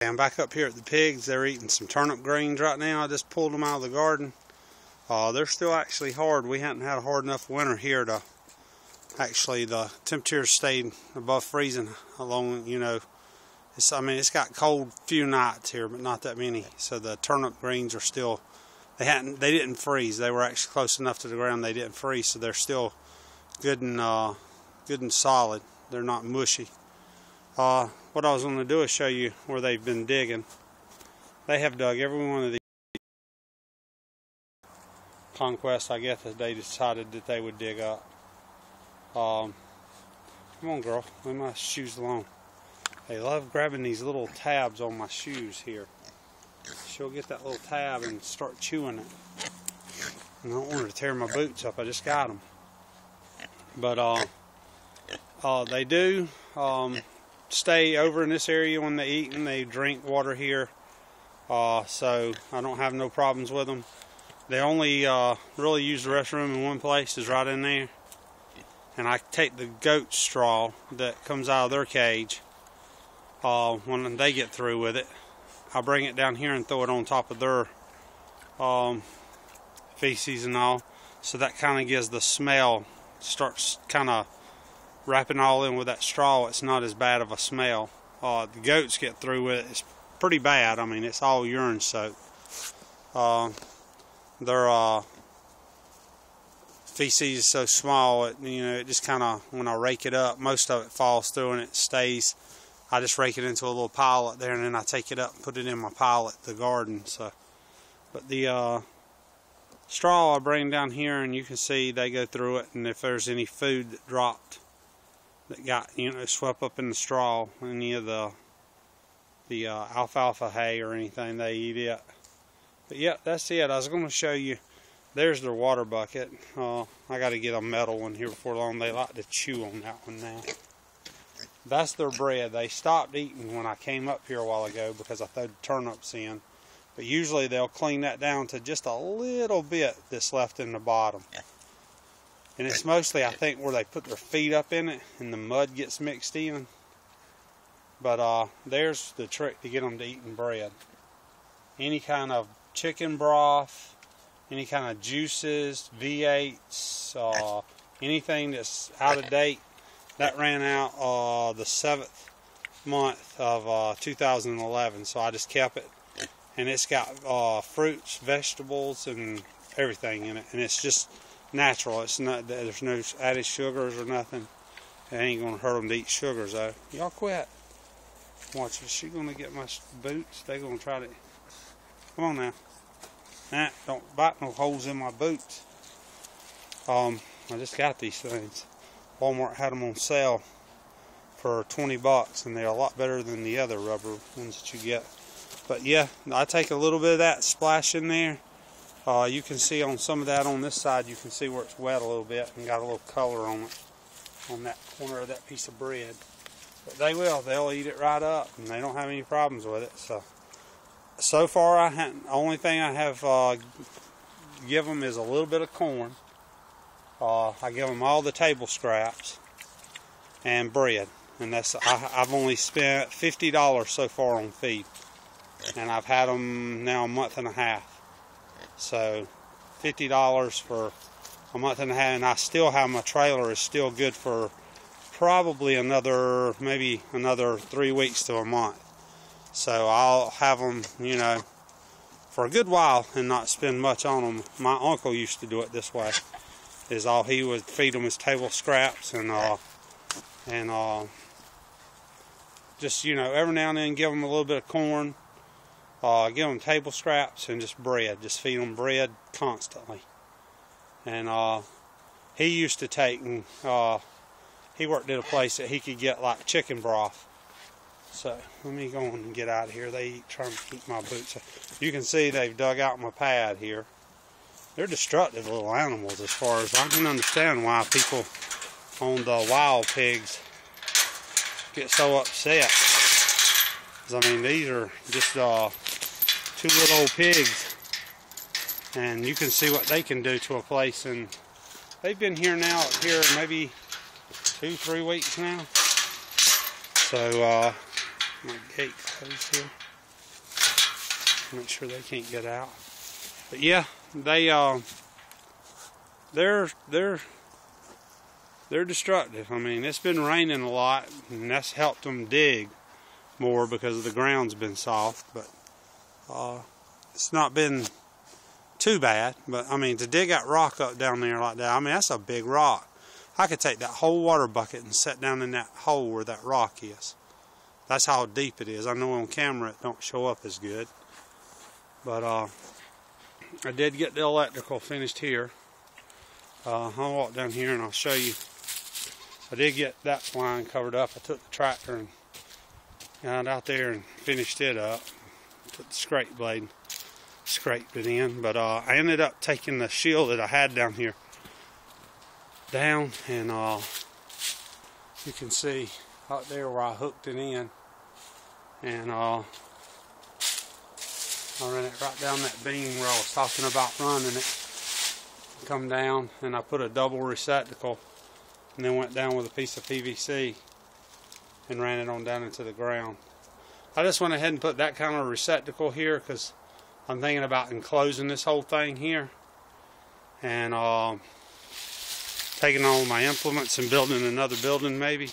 I'm back up here at the pigs. They're eating some turnip greens right now. I just pulled them out of the garden. They're still actually hard. We hadn't had a hard enough winter here to actually, the temperatures stayed above freezing along, you know. It's got cold few nights here, but not that many. So the turnip greens are still, they didn't freeze. They were actually close enough to the ground they didn't freeze, so they're still good and solid. They're not mushy. What I was going to do is show you where they've been digging. They have dug every one of these conquests, I guess, that they decided that they would dig up. Come on, girl, leave my shoes alone. They love grabbing these little tabs on my shoes here. She'll get that little tab and start chewing it. And I don't want her to tear my boots up. I just got them. But they do stay over in this area when they eat, and they drink water here. So I don't have no problems with them. They only really use the restroom in one place, is right in there. And I take the goat straw that comes out of their cage when they get through with it. I bring it down here and throw it on top of their feces and all. So that kind of gives the smell, starts kind of wrapping all in with that straw. It's not as bad of a smell. The goats get through with it. It's pretty bad. I mean, it's all urine soaked. Their feces is so small, it just kind of, when I rake it up, most of it falls through and it stays. I just rake it into a little pile up there, and then I take it up and put it in my pile at the garden. So, but the straw I bring down here, and you can see they go through it, and if there's any food that dropped, that got swept up in the straw, any of the alfalfa hay or anything, they eat it. But yeah, that's it. I was going to show you. There's their water bucket. I got to get a metal one here before long. They like to chew on that one now. That's their bread. They stopped eating when I came up here a while ago because I threw the turnips in. But usually they'll clean that down to just a little bit that's left in the bottom. And it's mostly, I think, where they put their feet up in it and the mud gets mixed in. But there's the trick to get them to eating bread. Any kind of chicken broth, any kind of juices, V8s, anything that's out of date. That ran out the 7th month of 2011, so I just kept it. And it's got fruits, vegetables, and everything in it. And it's just natural. It's not, there's no added sugars or nothing. It ain't gonna hurt them to eat sugars though. Y'all quit. Watch, is she gonna get my boots? They gonna try to. Come on now. Nah, don't bite no holes in my boots. I just got these things. Walmart had them on sale for 20 bucks, and they're a lot better than the other rubber ones that you get. But yeah, I take a little bit of that, splash in there. You can see on some of that on this side, you can see where it's wet a little bit and got a little color on it, on that corner of that piece of bread. But they'll eat it right up, and they don't have any problems with it. So far, the only thing I have give them is a little bit of corn. I give them all the table scraps and bread, and I've only spent $50 so far on feed, and I've had them now a month and a half. So $50 for a month and a half, and I still have my trailer is still good for probably maybe another 3 weeks to a month. So I'll have them, for a good while and not spend much on them. My uncle used to do it this way. Is all he would feed them his table scraps and just every now and then give them a little bit of corn, give them table scraps and just bread. Just feed them bread constantly. And he used to take and he worked at a place that he could get like chicken broth. So let me go on and get out of here. They trying to eat my boots. You can see they've dug out my pad here. They're destructive little animals as far as I can understand why people on the wild pigs get so upset. 'Cause, I mean, these are just 2 little old pigs, and you can see what they can do to a place. And they've been here maybe 2-3 weeks now. So my gate closed here. Make sure they can't get out. But yeah, they're destructive. I mean, it's been raining a lot, and that's helped them dig more because the ground's been soft. But it's not been too bad. But I mean, to dig that rock up down there like that, I mean, that's a big rock. I could take that whole water bucket and set down in that hole where that rock is. That's how deep it is. I know on camera it don't show up as good. But I did get the electrical finished here. I'll walk down here and I'll show you. I did get that line covered up. I took the tractor and got out there and finished it up. Took the scrape blade and scraped it in. But I ended up taking the shield that I had down here down, and you can see out there where I hooked it in, and I ran it right down that beam where I was talking about running it. Come down, and I put a double receptacle and then went down with a piece of PVC and ran it on down into the ground. I just went ahead and put that kind of receptacle here because I'm thinking about enclosing this whole thing here and taking all my implements and building another building maybe.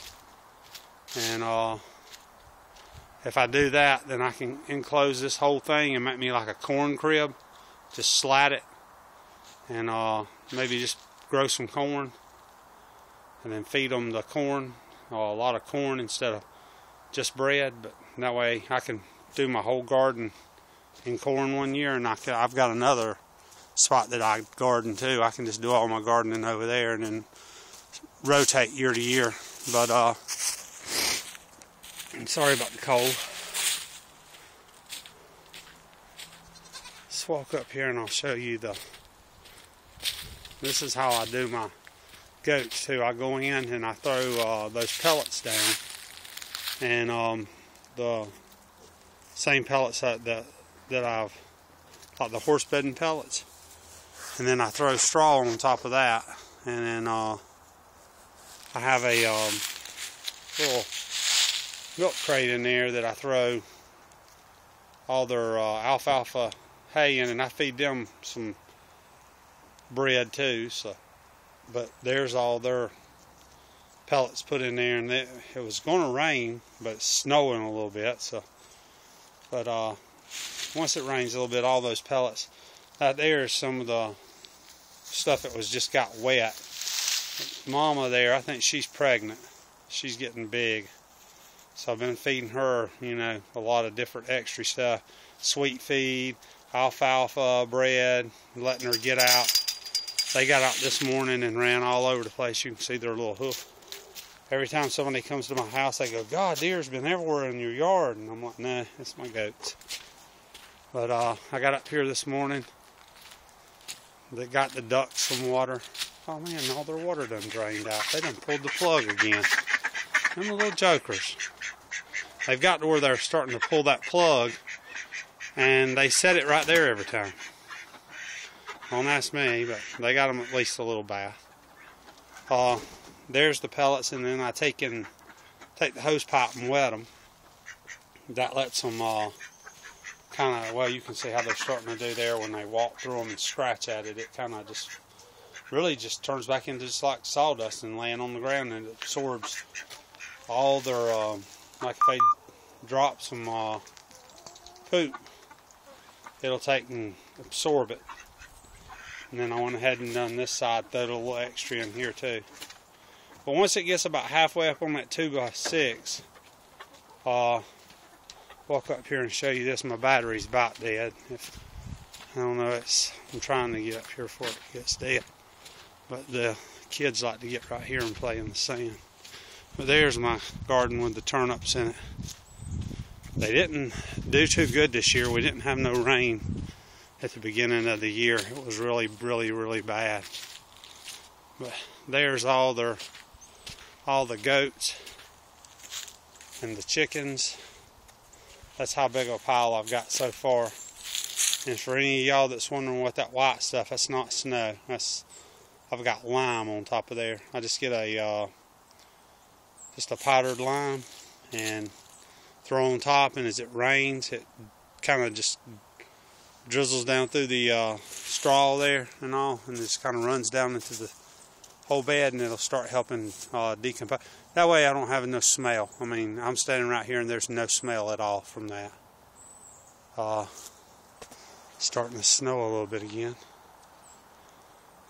And if I do that, then I can enclose this whole thing and make me like a corn crib. Just slat it and maybe just grow some corn and then feed them the corn, a lot of corn instead of just bread. But that way I can do my whole garden in corn one year, and I've got another spot that I garden too. I can just do all my gardening over there and then rotate year to year. But I'm sorry about the cold. Let's walk up here and I'll show you this is how I do my goats too. I go in and I throw those pellets down, and the same pellets that I've, like the horse bedding pellets, and then I throw straw on top of that, and then I have a little milk crate in there that I throw all their alfalfa hay in, and I feed them some bread too. So, but there's all their pellets put in there, and it was going to rain, but it's snowing a little bit. So, but once it rains a little bit, all those pellets out there is some of the stuff that was just got wet. Mama there, I think she's pregnant. She's getting big. So I've been feeding her, a lot of different extra stuff. Sweet feed, alfalfa, bread, letting her get out. They got out this morning and ran all over the place. You can see their little hoof. Every time somebody comes to my house, they go, God, deer's been everywhere in your yard. And I'm like, nah, it's my goats. But I got up here this morning. They got the ducks some water. Oh man, all their water done drained out. They done pulled the plug again. Them the little jokers. They've got to where they're starting to pull that plug, and they set it right there every time. Don't ask me, but they got them at least a little bath. There's the pellets, and then I take the hose pipe and wet them. That lets them kind of, well, you can see how they're starting to do there when they walk through them and scratch at it. It kind of really just turns back into just like sawdust and laying on the ground, and it absorbs all their, like if they drop some poop, it'll take and absorb it. And then I went ahead and done this side, threw a little extra in here too. But once it gets about halfway up on that 2x6, walk up here and show you this. My battery's about dead. I don't know, I'm trying to get up here before it gets dead. But the kids like to get right here and play in the sand. But there's my garden with the turnips in it. They didn't do too good this year. We didn't have no rain at the beginning of the year. It was really, really, really bad. But there's all the goats and the chickens. That's how big of a pile I've got so far. And for any of y'all that's wondering what that white stuff, that's not snow. I've got lime on top of there. I just get just a powdered lime and throw on top, and as it rains, it kind of just drizzles down through the straw there and all, and just kind of runs down into the whole bed, and it'll start helping decompose. That way I don't have no smell. I mean, I'm standing right here and there's no smell at all from that. Starting to snow a little bit again.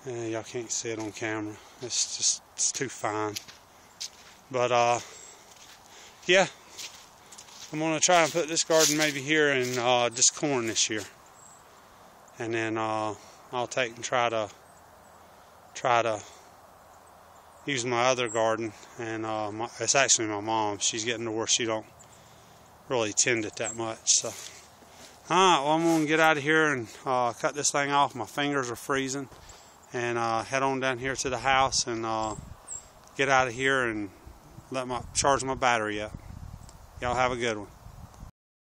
Y'all can't see it on camera. It's too fine. But yeah, I'm gonna try and put this garden maybe here in just corn this year, and then I'll take and try to use my other garden. And it's actually my mom. She's getting to where she don't really tend it that much. So, alright, well, I'm gonna get out of here and cut this thing off. My fingers are freezing, and head on down here to the house and get out of here and charge my battery up. Y'all have a good one.